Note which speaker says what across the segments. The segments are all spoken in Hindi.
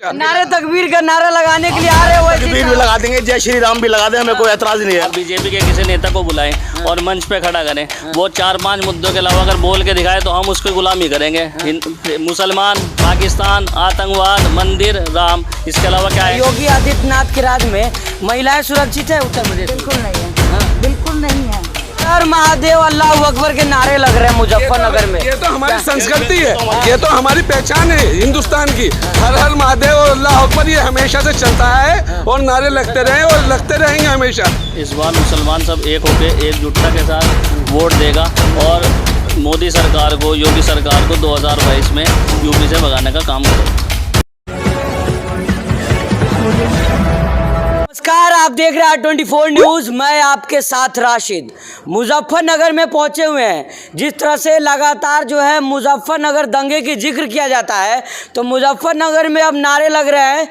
Speaker 1: नारे तकबीर का नारा लगाने के लिए आ रहे हो?
Speaker 2: तकबीर भी लगा देंगे, जय श्री राम भी लगा दें, हमें कोई एतराज नहीं है।
Speaker 3: बीजेपी के किसी नेता को बुलाएं और मंच पे खड़ा करें, वो 4-5 मुद्दों के अलावा अगर बोल के दिखाए तो हम उसकी गुलामी करेंगे। मुसलमान, पाकिस्तान, आतंकवाद, मंदिर, राम, इसके अलावा क्या है?
Speaker 1: योगी आदित्यनाथ के राज में महिलाएं सुरक्षित है उत्तर प्रदेश?
Speaker 4: बिल्कुल नहीं है, बिल्कुल नहीं है।
Speaker 1: हर महादेव अल्लाह अकबर के नारे लग रहे हैं मुजफ्फरनगर में।
Speaker 5: ये तो हमारी संस्कृति है, ये तो हमारी पहचान है हिंदुस्तान की। हर हर महादेव और अल्लाह अकबर ये हमेशा से चलता है और नारे लगते रहे और लगते रहेंगे हमेशा।
Speaker 3: इस बार मुसलमान सब एक होकर एकजुटता के साथ वोट देगा और मोदी सरकार को, योगी सरकार को 2022 में यूपी से भगाने का काम करेगा।
Speaker 1: नमस्कार, आप देख रहे हैं 24 न्यूज़। मैं आपके साथ राशिद। मुजफ्फरनगर में पहुंचे हुए हैं। जिस तरह से लगातार जो है मुजफ्फरनगर दंगे की जिक्र किया जाता है, तो मुजफ्फरनगर में अब नारे लग रहे हैं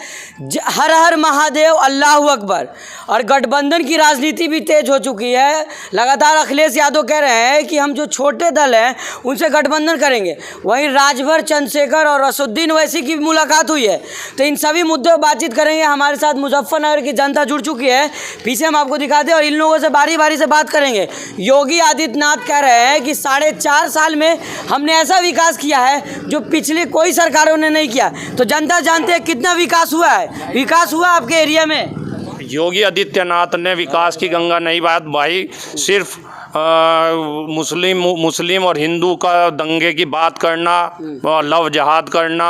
Speaker 1: हर हर महादेव अल्लाह अकबर। और गठबंधन की राजनीति भी तेज हो चुकी है। लगातार अखिलेश यादव कह रहे हैं कि हम जो छोटे दल हैं उनसे गठबंधन करेंगे। वहीं राजभर, चंद्रशेखर और असुद्दीन ओवैसी की भी मुलाकात हुई है। तो इन सभी मुद्दों पर बातचीत करेंगे। हमारे साथ मुजफ्फरनगर की जनता जुड़ चुकी है, पीछे हम आपको दिखाते हैं और इन लोगों से बारी बारी से बात करेंगे। योगी आदित्यनाथ कह रहे हैं कि 4.5 साल में हमने ऐसा विकास किया है जो पिछले कोई सरकारों ने नहीं किया। तो जनता जानते हैं कितना विकास हुआ है। विकास हुआ आपके एरिया में?
Speaker 6: योगी आदित्यनाथ ने विकास की गंगा नहीं बात भाई, सिर्फ मुस्लिम और हिंदू का दंगे की बात करना, लव जहाद करना,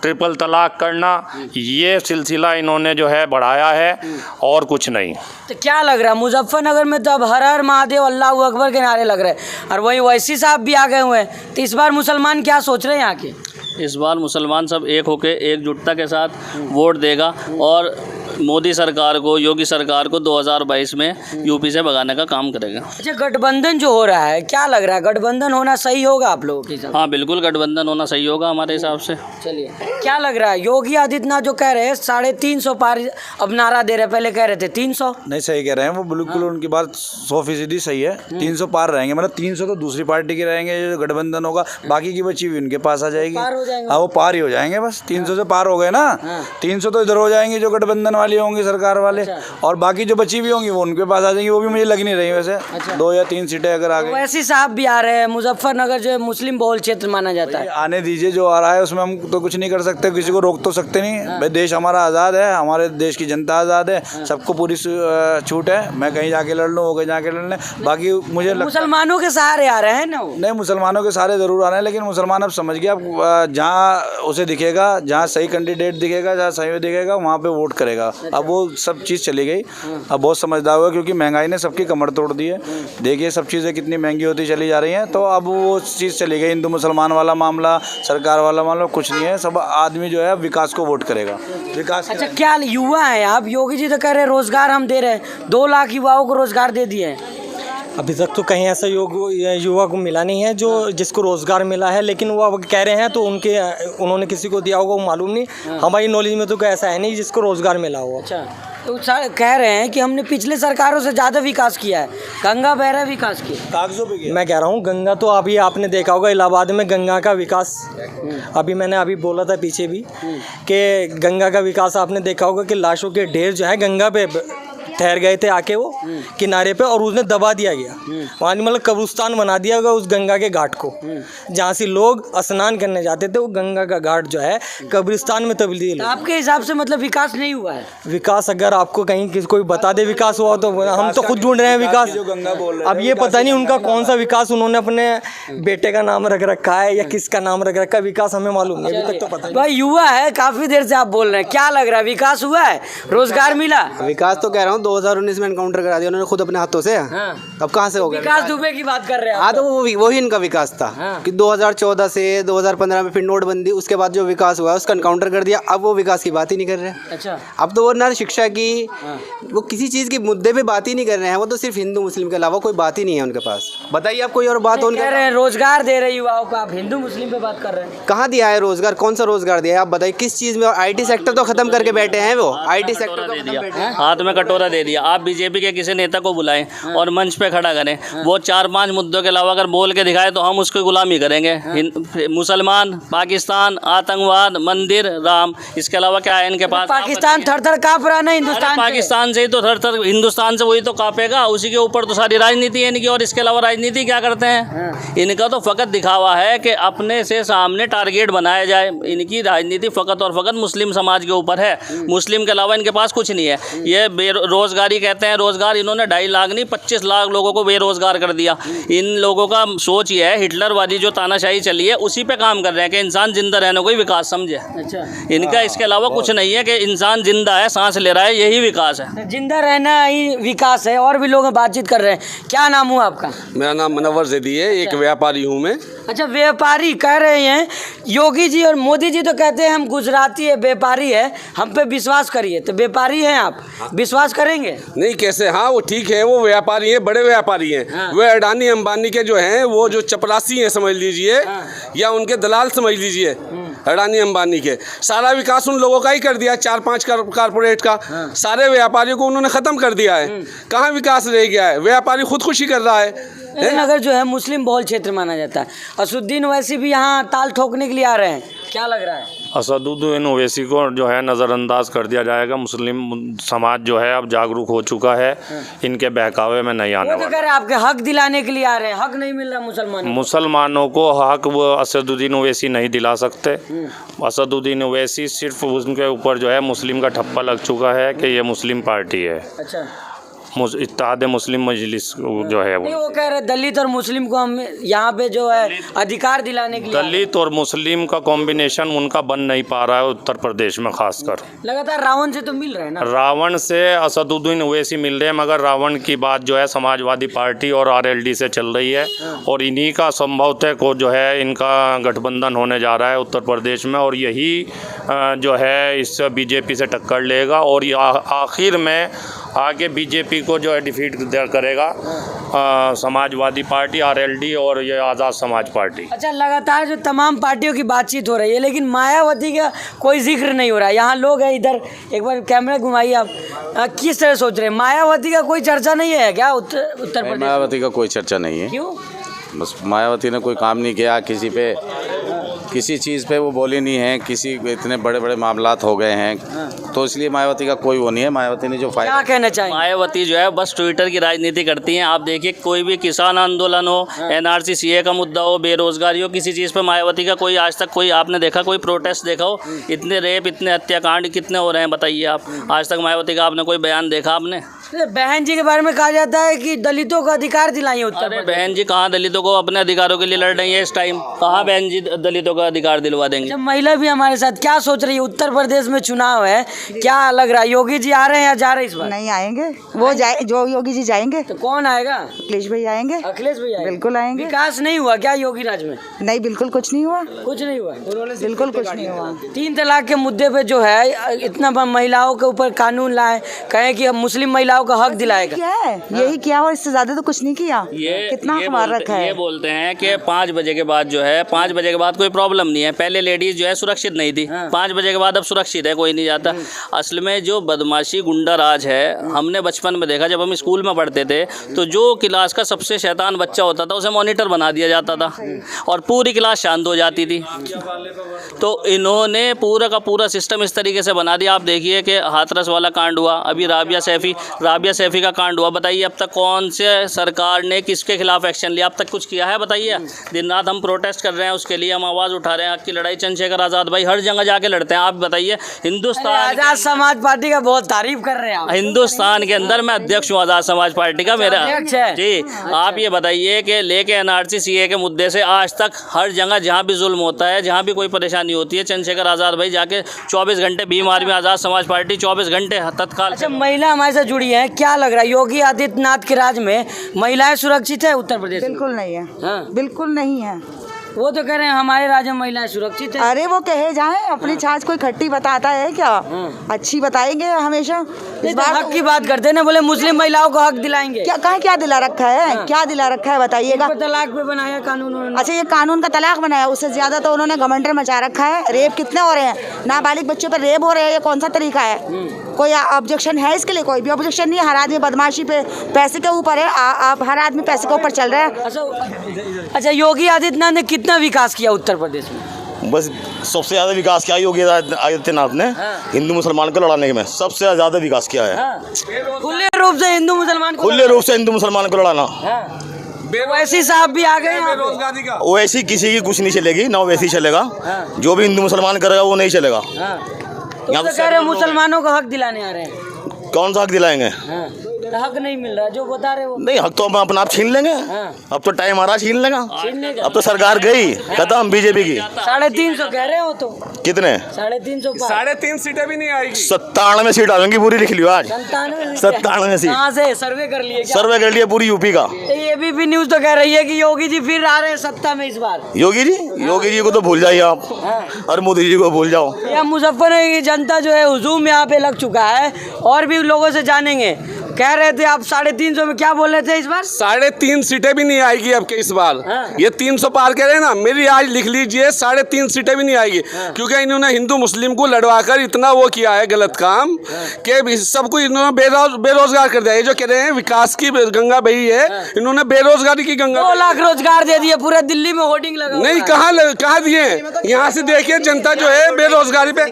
Speaker 6: ट्रिपल तलाक करना, ये सिलसिला इन्होंने जो है बढ़ाया है और कुछ नहीं।
Speaker 1: तो क्या लग रहा है मुजफ्फरनगर में? तो अब हर हर महादेव अल्लाह अकबर के नारे लग रहे हैं और वहीं ओवैसी साहब भी आ गए हुए हैं। तो इस बार मुसलमान क्या सोच रहे हैं यहाँ के?
Speaker 3: इस बार मुसलमान सब एक होकर एकजुटता के साथ वोट देगा और मोदी सरकार को, योगी सरकार को 2022 में यूपी से भगाने का काम करेगा।
Speaker 1: अच्छा, गठबंधन जो हो रहा है, क्या लग रहा है गठबंधन होना सही होगा आप लोगों के हिसाब?
Speaker 3: हाँ बिल्कुल, गठबंधन होना सही होगा हमारे हिसाब से।
Speaker 1: चलिए, क्या लग रहा है योगी आदित्यनाथ जो कह रहे हैं 350 पार अब नारा दे रहे, पहले कह रहे थे 300?
Speaker 2: नहीं, सही कह रहे हैं वो, बिल्कुल उनकी बात 100% सही है। 300 पार रहेंगे, मतलब 300 तो दूसरी पार्टी के रहेंगे। जो गठबंधन होगा बाकी की बची हुई उनके पास आ जाएगी। हाँ, वो पार ही हो जाएंगे बस। 300 से पार हो गए ना, 300 तो इधर हो जाएंगे जो गठबंधन वाली होंगी सरकार वाले। और बाकी जो बची हुई होंगी वो उनके पास आ जाएंगी। वो भी मुझे लग नहीं रही वैसे। 2 या 3 सीटें अगर आ गई।
Speaker 1: वैसे साहब भी आ रहे हैं। मुजफ्फरनगर जो मुस्लिम बहुल क्षेत्र माना जाता है,
Speaker 2: आने दीजिए, जो आ रहा है उसमें हम तो कुछ नहीं कर सकते, किसी को रोक तो सकते नहीं। भाई देश हमारा आज़ाद है, हमारे देश की जनता आज़ाद है, सबको पूरी छूट है। मैं कहीं जाके लड़ लूँ, वो कहीं जाके लड़ लें। बाकी मुझे
Speaker 1: मुसलमानों के सहारे आ रहे हैं ना?
Speaker 2: नहीं, मुसलमानों के सहारे ज़रूर आ रहे हैं, लेकिन मुसलमान अब समझ गया। अब जहाँ उसे दिखेगा, जहाँ सही कैंडिडेट दिखेगा, जहाँ सही दिखेगा, वहाँ पे वोट करेगा। अब वो सब चीज़ चली गई। अब बहुत समझदार हुआ, क्योंकि महंगाई ने सबकी कमर तोड़ दी है। देखिए सब चीज़ें कितनी महंगी होती चली जा रही हैं। तो अब वो चीज़ चली गई। हिंदू मुसलमान वाला मामला, सरकार वाला मामला कुछ नहीं है। सब आदमी जो है विकास को वोट करेगा। विकास।
Speaker 1: अच्छा, क्या युवा है आप? योगी जी तो कह रहे हैं रोजगार हम दे रहे हैं, 2 लाख युवाओं को रोजगार दे दिए हैं।
Speaker 7: अभी तक तो कहीं ऐसा युवा को मिला नहीं है जो जिसको रोज़गार मिला है। लेकिन वो अब कह रहे हैं तो उन्होंने किसी को दिया होगा, वो मालूम नहीं। हमारी नॉलेज में तो कोई ऐसा है नहीं जिसको रोज़गार मिला हो।
Speaker 1: अच्छा, तो कह रहे हैं कि हमने पिछले सरकारों से ज़्यादा विकास किया है, गंगा बह रहा है विकास की
Speaker 2: कागजों पे किया।
Speaker 7: मैं कह रहा हूँ गंगा तो अभी आपने देखा होगा इलाहाबाद में गंगा का विकास। मैंने बोला था पीछे भी कि गंगा का विकास आपने देखा होगा कि लाशों के ढेर जो है गंगा पे ठहर गए थे आके वो किनारे पे, और उसने दबा दिया गया। वहाँ मतलब कब्रिस्तान बना दिया गया उस गंगा के घाट को। जहाँ से लोग स्नान करने जाते थे, वो गंगा का घाट जो है कब्रिस्तान में तब्दील।
Speaker 1: तो आपके हिसाब से मतलब विकास नहीं हुआ है?
Speaker 7: विकास अगर आपको कहीं कोई बता दे विकास हुआ तो हम तो खुद ढूंढ रहे हैं विकास।
Speaker 2: जो गंगा बोल रहे हैं,
Speaker 7: अब ये पता नहीं उनका कौन सा विकास उन्होंने अपने बेटे का नाम रख रखा है या किसका नाम रख रखा है, विकास हमें मालूम नहीं अभी तक तो पता नहीं।
Speaker 1: भाई युवा है, काफी देर से आप बोल रहे हैं, क्या लग रहा है विकास हुआ है? रोजगार मिला?
Speaker 8: विकास तो कह रहा हूँ 2019 में एनकाउंटर करा दिया उन्होंने खुद अपने हाथों से। अब कहाँ से हो गया
Speaker 1: विकास दुबे की बात कर रहे हैं?
Speaker 8: हाँ, तो वही इनका विकास था कि 2014 से 2015 में फिर नोटबंदी, उसके बाद जो विकास हुआ उसका एनकाउंटर कर दिया। अब वो विकास की बात ही नहीं कर रहे।
Speaker 1: अच्छा,
Speaker 8: अब तो वो ना शिक्षा की, वो किसी चीज़ के मुद्दे पे बात ही नहीं कर रहे हैं। वो तो सिर्फ हिंदू मुस्लिम के अलावा कोई बात ही नहीं है उनके पास। बताइए आप कोई और बात
Speaker 1: कह रहे हैं रोजगार दे रहे युवाओं को, आप हिंदू मुस्लिम पे बात कर रहे हैं।
Speaker 8: कहाँ दिया है रोजगार? कौन सा रोजगार दिया है आप बताइए किस चीज़ में? IT सेक्टर तो खत्म करके बैठे हैं वो। IT सेक्टर तो खत्म बैठे हैं।
Speaker 3: हाथ में कटोरा दे दिया। आप बीजेपी के किसी नेता को बुलाएं और मंच पे खड़ा करें, वो 4-5 मुद्दों के अलावा अगर बोल के दिखाए तो हम उसकी गुलामी करेंगे। मुसलमान, पाकिस्तान, आतंकवाद, मंदिर, राम, इसके अलावा क्या है इनके पास?
Speaker 1: पाकिस्तान थर-थर काँप रहा है ना हिंदुस्तान से।
Speaker 3: पाकिस्तान से ही तो थर हिंदुस्तान से वही तो कांपेगा, उसी के ऊपर तो सारी राजनीति है इनकी। और इसके अलावा राजनीति क्या करते हैं? इनका तो फ़कत दिखावा है कि अपने से सामने टारगेट बनाया जाए। इनकी राजनीति फ़कत और फ़कत मुस्लिम समाज के ऊपर है। मुस्लिम के अलावा इनके पास कुछ नहीं है। ये बेरोजगारी कहते हैं, रोजगार इन्होंने 2.5 लाख नहीं 25 लाख लोगों को बेरोजगार कर दिया। इन लोगों का सोच ये है, हिटलरवादी जो तानाशाही चली है उसी पे काम कर रहे हैं कि इंसान जिंदा रहने को ही विकास समझे।
Speaker 1: अच्छा,
Speaker 3: इनका इसके अलावा कुछ नहीं है कि इंसान जिंदा है, सांस ले रहा है, यही विकास है।
Speaker 1: जिंदा रहना ही विकास है। और भी लोग बातचीत कर रहे हैं। क्या नाम हुआ आपका?
Speaker 5: मेरा नाम मनव्वर ज़ैदी है, एक व्यापारी हूँ मैं।
Speaker 1: अच्छा, व्यापारी कह रहे हैं योगी जी और मोदी जी तो कहते हैं हम गुजराती है, व्यापारी है, हम पे विश्वास करिए। तो व्यापारी हैं आप, विश्वास करेंगे?
Speaker 5: नहीं कैसे, हाँ वो ठीक है, वो व्यापारी हैं, बड़े व्यापारी हैं। वे अडानी अंबानी के जो हैं वो जो चपरासी हैं समझ लीजिए, या उनके दलाल समझ लीजिए। अडानी अंबानी के सारा विकास उन लोगों का ही कर दिया, 4-5 कारपोरेट का। सारे व्यापारियों को उन्होंने ख़त्म कर दिया है। कहाँ विकास रह गया है? व्यापारी खुदकुशी कर रहा है।
Speaker 1: नगर जो है मुस्लिम बहुल क्षेत्र माना जाता है। असुद्दीन ओवैसी भी यहाँ ताल ठोकने के लिए आ रहे हैं, क्या लग रहा है?
Speaker 6: असदुद्दीन ओवैसी को जो है नज़रअंदाज कर दिया जाएगा। मुस्लिम समाज जो है अब जागरूक हो चुका है, इनके बहकावे में नहीं आने
Speaker 1: वो तो
Speaker 6: वाला।
Speaker 1: कह रहे हैं आपके हक दिलाने के लिए आ रहे हैं, हक नहीं मिल रहा
Speaker 6: मुसलमानों को हक वो असदुद्दीन ओवैसी नहीं दिला सकते। असदुद्दीन ओवैसी सिर्फ उनके ऊपर जो है मुस्लिम का ठप्पा लग चुका है कि ये मुस्लिम पार्टी है।
Speaker 1: अच्छा,
Speaker 6: इत्तेहाद मुस्लिम मजलिस जो है
Speaker 1: वो कह रहे दलित और मुस्लिम को हम यहाँ पे जो है अधिकार दिलाने के लिए।
Speaker 6: दलित और मुस्लिम का कॉम्बिनेशन उनका बन नहीं पा रहा है उत्तर प्रदेश में खासकर।
Speaker 1: लगातार रावण से तो मिल रहे हैं ना?
Speaker 6: रावण से असदुद्दीन ओवैसी मिल रहे हैं, मगर रावण की बात जो है समाजवादी पार्टी और आरएलडी से चल रही है। और इन्हीं का संभवतः को जो है इनका गठबंधन होने जा रहा है उत्तर प्रदेश में, और यही जो है इस बीजेपी से टक्कर लेगा और ये आखिर में आगे बीजेपी को जो है डिफीट करेगा समाजवादी पार्टी, आरएलडी और ये आज़ाद समाज पार्टी।
Speaker 1: अच्छा, लगातार जो तमाम पार्टियों की बातचीत हो रही है लेकिन मायावती का कोई जिक्र नहीं हो रहा है। यहाँ लोग हैं, इधर एक बार कैमरा घुमाइए आप। किस तरह सोच रहे हैं? मायावती का कोई चर्चा नहीं है क्या उत्तर प्रदेश?
Speaker 9: मायावती का कोई चर्चा नहीं है।
Speaker 1: क्यों?
Speaker 9: बस मायावती ने कोई काम नहीं किया, किसी चीज़ पे वो बोली नहीं है। इतने बड़े बड़े मामलात हो गए हैं तो इसलिए मायावती का कोई वो नहीं है। मायावती ने जो
Speaker 1: क्या कहना चाहिए?
Speaker 3: मायावती जो है बस ट्विटर की राजनीति करती हैं। आप देखिए, कोई भी किसान आंदोलन हो, एनआरसी सीए का मुद्दा हो, बेरोजगारी हो, किसी चीज़ पे मायावती का कोई आज तक कोई आपने देखा, कोई प्रोटेस्ट देखा हो? इतने रेप, इतने हत्याकांड कितने हो रहे हैं बताइए आप। आज तक मायावती का आपने कोई बयान देखा आपने?
Speaker 1: बहन जी के बारे में कहा जाता है कि दलितों को अधिकार दिलाइए उत्तर
Speaker 3: अरे
Speaker 1: प्रदेश।
Speaker 3: बहन जी कहाँ दलितों को अपने अधिकारों के लिए लड़ रही है इस टाइम? कहाँ बहन जी दलितों का अधिकार दिलवा देंगे?
Speaker 1: जब महिला भी हमारे साथ, क्या सोच रही है? उत्तर प्रदेश में चुनाव है, क्या लग रहा है? योगी जी आ रहे हैं या जा रहे हैं इस बार?
Speaker 4: नहीं आएंगे, वो जाए जो योगी जी जाएंगे।
Speaker 1: तो कौन आएगा?
Speaker 4: अखिलेश भाई आएंगे।
Speaker 1: अखिलेश भैया
Speaker 4: बिल्कुल आएंगे।
Speaker 1: विकास नहीं हुआ क्या योगी राज में?
Speaker 4: नहीं, बिल्कुल कुछ नहीं हुआ,
Speaker 1: कुछ नहीं हुआ,
Speaker 4: बिल्कुल कुछ नहीं हुआ।
Speaker 1: 3 तलाक के मुद्दे पे जो है इतना महिलाओं के ऊपर कानून लाए, कहें कि मुस्लिम महिलाओं का हक दिलाएगा।
Speaker 4: क्या है यही किया, और इससे ज्यादा तो कुछ नहीं किया। कितना हमार रखा है।
Speaker 3: ये बोलते हैं कि 5 बजे के बाद जो है, 5 बजे के बाद कोई प्रॉब्लम नहीं है। पहले लेडीज जो है सुरक्षित नहीं थी, 5 बजे के बाद अब सुरक्षित है, कोई नहीं जाता। असल में जो बदमाशी गुंडा राज है, हमने बचपन में देखा, जब हम स्कूल में पढ़ते थे तो जो क्लास का सबसे शैतान बच्चा होता था उसे मॉनिटर बना दिया जाता था और पूरी क्लास शांत हो जाती थी। तो इन्होंने पूरा का पूरा सिस्टम इस तरीके से बना दिया। आप देखिए कि हाथरस वाला कांड हुआ, अभी राबिया सैफी का कांड हुआ। बताइए अब तक कौन से सरकार ने किसके खिलाफ एक्शन लिया? अब तक कुछ किया है? बताइए। दिन रात हम प्रोटेस्ट कर रहे हैं, उसके लिए हम आवाज़ उठा रहे हैं। हक की लड़ाई चंद्रशेखर आज़ाद भाई हर जगह जाके लड़ते हैं। आप बताइए, हिंदुस्तान
Speaker 1: आजाद समाज पार्टी का बहुत तारीफ कर रहे हैं आप।
Speaker 3: हिंदुस्तान के अंदर मैं अध्यक्ष हूँ आज़ाद समाज पार्टी का, मेरा
Speaker 1: अध्यक्ष है?
Speaker 3: जी। आप ये बताइए कि लेके एनआरसी सीए के मुद्दे से आज तक हर जगह जहाँ भी जुल्म होता है, जहाँ भी कोई परेशानी होती है, चंद्रशेखर आज़ाद भाई जाके 24 घंटे भीम आर्मी आज़ाद समाज पार्टी 24 घंटे तत्काल।
Speaker 1: अच्छा, महिला हमारे साथ जुड़ी है, क्या लग रहा है योगी आदित्यनाथ के राज में महिलाएं सुरक्षित है उत्तर प्रदेश में?
Speaker 4: बिल्कुल नहीं है,
Speaker 1: हाँ।
Speaker 4: बिल्कुल नहीं है।
Speaker 1: वो तो कह रहे हैं हमारे राज्य में महिलाएं सुरक्षित है।
Speaker 4: अरे वो कहे जाए, अपनी छाछ कोई खट्टी बताता है क्या? अच्छी बताएंगे हमेशा। इस बार
Speaker 1: हक की बात करते हैं ना, बोले मुस्लिम महिलाओं को हक दिलाएंगे।
Speaker 4: क्या कहा, क्या दिला रखा है? क्या दिला रखा है बताइएगा?
Speaker 1: तलाक पे बनाया कानून उन्होंने।
Speaker 4: अच्छा, ये कानून का तलाक बनाया, उससे ज्यादा तो उन्होंने घमंड मचा रखा है। रेप कितने हो रहे हैं, नाबालिग बच्चों पर रेप हो रहे हैं, ये कौन सा तरीका है? कोई ऑब्जेक्शन है इसके लिए? कोई भी ऑब्जेक्शन नहीं है। हर आदमी बदमाशी पे, पैसे के ऊपर है। आप हर आदमी पैसे के ऊपर चल रहा है।
Speaker 1: अच्छा, योगी आदित्यनाथ ने कितना विकास किया उत्तर प्रदेश में?
Speaker 10: बस सबसे ज़्यादा विकास किया योगी आदित्यनाथ ने हिंदू मुसलमान को लड़ाने में सबसे ज़्यादा विकास किया है।
Speaker 1: खुले रूप से हिंदू मुसलमान को,
Speaker 10: खुले रूप से हिंदू मुसलमान को लड़ाना।
Speaker 1: वैसी साहब भी आ गए यहाँ पे।
Speaker 10: वैसी किसी की कुछ नहीं चलेगी ना, वैसी चलेगा। जो भी हिंदू मुसलमान करेगा वो नहीं चलेगा।
Speaker 1: तो कह रहे हैं मुसलमानों को हक दिलाने आ रहे हैं।
Speaker 10: कौन सा हक दिलाएंगे?
Speaker 1: हक नहीं मिल रहा जो बता रहे हो।
Speaker 10: नहीं, हक तो हम अपना आप छीन लेंगे। अब तो टाइम आ रहा छीन लेगा। अब तो सरकार गई खत्म बीजेपी की।
Speaker 1: 350 कह रहे हो तो
Speaker 10: कितने?
Speaker 1: 350
Speaker 5: 3.5 सीटें भी नहीं आएगी।
Speaker 10: 97 सीट आएंगी पूरी, लिख लियो आज 97 सीट।
Speaker 1: कहाँ से सर्वे कर लिए क्या?
Speaker 10: सर्वे कर लिया पूरी यूपी का।
Speaker 1: एबीपी न्यूज तो कह रही है कि योगी जी फिर आ रहे हैं सत्ता में इस बार।
Speaker 10: योगी जी को तो भूल जाइए आप, और मोदी जी को भूल जाओ।
Speaker 1: यह मुजफ्फरनगर की जनता जो है हुजूम यहाँ पे लग चुका है, और भी लोगों से जानेंगे। कह रहे थे आप 350 में, क्या बोल रहे थे इस बार?
Speaker 5: 3.5 सीटें भी नहीं आएगी अब के इस बार। ये 300 पार कह रहे हैं ना, मेरी आज लिख लीजिए 3.5 सीटें भी नहीं आएगी। क्योंकि इन्होंने हिंदू मुस्लिम को लड़वाकर इतना वो किया है गलत काम कि सबको इन्होंने बेरोजगार कर दिया। ये जो कह रहे हैं विकास की गंगा बही है, इन्होंने बेरोजगारी की गंगा
Speaker 1: 2 लाख रोजगार दे दिए, पूरे दिल्ली में होर्डिंग लगा।
Speaker 5: नहीं, कहाँ दिए? यहाँ से देखिए जनता जो है बेरोजगारी पे।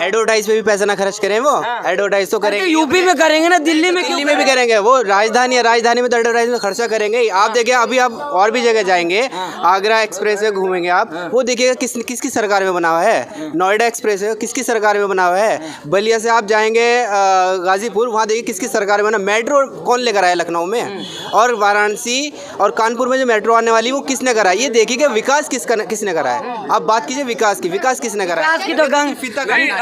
Speaker 8: एडवर्टाइज पे भी पैसा ना खर्च करें, वो एडवर्टाइज तो करेंगे।
Speaker 1: यूपी में करेंगे ना, दिल्ली में
Speaker 8: में भी करेंगे। वो राजधानी है, राजधानी में तो एडवर्टाइज में खर्चा करेंगे। आप देखिए, अभी आप और भी जगह जाएंगे, आगरा एक्सप्रेस वे घूमेंगे आप, वो देखिएगा किसकी सरकार में बना हुआ है। नोएडा एक्सप्रेस वे किसकी सरकार में बना हुआ है। बलिया से आप जाएंगे गाजीपुर, वहाँ देखिए किसकी सरकार में बना। मेट्रो कौन लेकर आया लखनऊ में, और वाराणसी और कानपुर में जो मेट्रो आने वाली वो किसने कराई? ये देखिए विकास किसने कराया। आप बात कीजिए विकास की, विकास किसने कराया?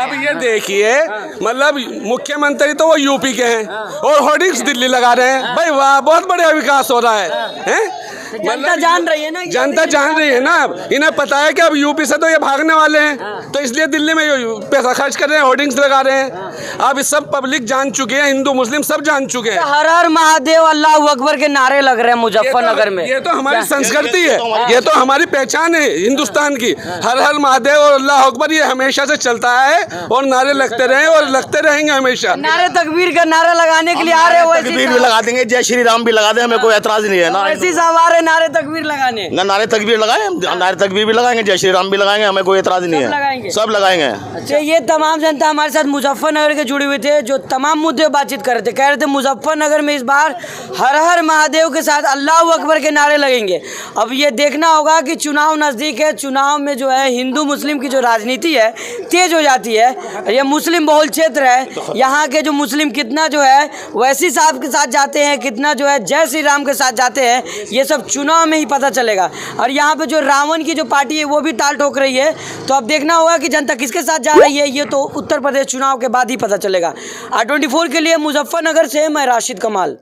Speaker 5: अब ये देखिए, मतलब मुख्यमंत्री तो वो यूपी के हैं और होर्डिंग्स दिल्ली लगा रहे हैं। भाई वाह, बहुत बढ़िया विकास हो रहा है।
Speaker 1: जनता जान रही है ना,
Speaker 5: जनता जान रही है ना। इन्हें पता है कि अब यूपी से तो ये भागने वाले हैं, तो इसलिए दिल्ली में पैसा खर्च कर रहे हैं, होर्डिंग्स लगा रहे हैं। अब इस सब पब्लिक जान चुके हैं, हिंदू मुस्लिम सब जान चुके हैं।
Speaker 1: हर हर महादेव अल्लाह अकबर के नारे लग रहे हैं मुजफ्फरनगर में।
Speaker 5: ये तो हमारी संस्कृति है, ये तो हमारी पहचान है हिंदुस्तान की। हर हर महादेव और अल्लाह अकबर ये हमेशा से चलता है, और नारे लगते रहे और लगते रहेंगे हमेशा।
Speaker 1: नारे तकबीर का नारा लगाने के लिए आ रहे हो?
Speaker 10: तकबीर भी लगा देंगे, जय श्री राम भी लगा दें, हमें कोई एतराज नहीं है ना।
Speaker 1: ऐसी साहब आ रहे नारे तकबीर लगाने
Speaker 10: ना, नारे तकबीर लगाए, नारे तकबीर भी लगाएंगे, जय श्री राम भी लगाएंगे, हमें कोई एतराज नहीं है। सब लगाएंगे।
Speaker 1: अच्छा, ये तमाम जनता हमारे साथ मुजफ्फरनगर के जुड़े हुए थे, जो तमाम मुद्दे बातचीत कर रहे थे। कह रहे थे मुजफ्फरनगर में इस बार हर हर महादेव के साथ अल्लाह अकबर के नारे लगेंगे। अब ये देखना होगा कि चुनाव नज़दीक है, चुनाव में जो है हिंदू मुस्लिम की जो राजनीति है तेज हो जाती है। ये मुस्लिम बहुल क्षेत्र है, यहाँ के जो मुस्लिम कितना जो है वैसी साहब के साथ जाते हैं, कितना जो है जय श्री राम के साथ जाते हैं, ये सब चुनाव में ही पता चलेगा। और यहाँ पे जो रावण की जो पार्टी है वो भी ताल ठोक रही है। तो अब देखना होगा कि जनता किसके साथ जा रही है, ये तो उत्तर प्रदेश चुनाव के बाद ही पता चलेगा। R24 के लिए मुजफ्फरनगर से मैं राशिद कमाल।